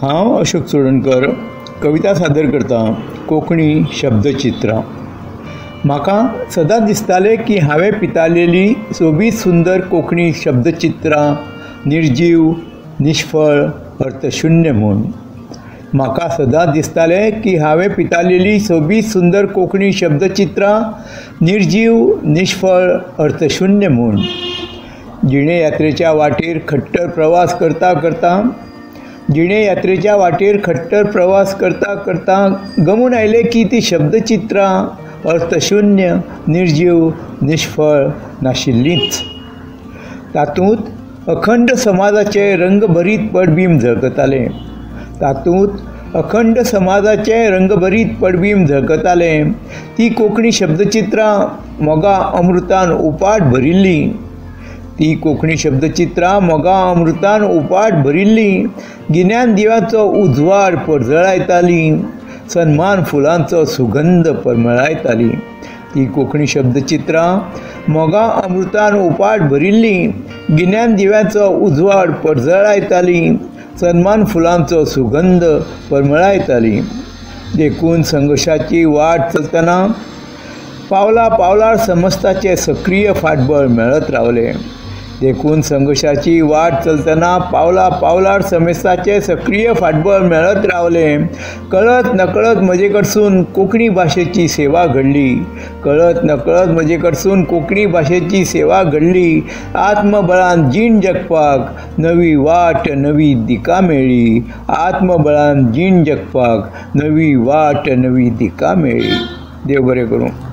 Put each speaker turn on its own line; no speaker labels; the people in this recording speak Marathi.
हांव अशोक चोडणकर कविता सादर करता कोंकणी शब्दचित्रां। म्हाका सदांच दिसतालें की हांवें पितालेली सोबीत सुंदर कोंकणी शब्दचित्रां निर्जीव, निश्फळ, अर्थशून्य म्हूण। म्हाका सदांच दिसतालें की हांवें पितालेली सोबीत सुंदर कोंकणी शब्दचित्रां निर्जीव, निश्फळ, अर्थशून्य म्हूण। जिणे यात्रेच्या वाटेर खट्टर प्रवास करता करता गमून आयले की ती शब्दचित्रां अर्थशून्य, निर्जीव, निश्फळ नाशिल्लींच। तातूंत अखंड समाजाचे रंगभरीत पडबीम झळकताले। ती कोंकणी शब्दचित्रां मोगा अमृतान उपाट भरिल्ली, गिन्यान दिव्याचो उजवाड परजळायताली, सन्मान फुलांचो सुगंध परमळायताली। ती कोंकणी शब्दचित्रां मोगा अमृतान उपाट भरिल्ली, गिन्यान दिव्याचो उजवाड परजळायताली, सन्मान फुलांचो सुगंध परमळायताली। देखून संघर्षाची वाट चलतना पावला पावलार समस्ताचे सक्रिय फाटबळ मेळत रावले। कळत नकळत म्हजे कडसून कोंकणी भाशेची सेवा घडली। आत्मबळान जीण जगपाक नवी वाट नवी दिका मेळ्ळी। देव बरें करूं।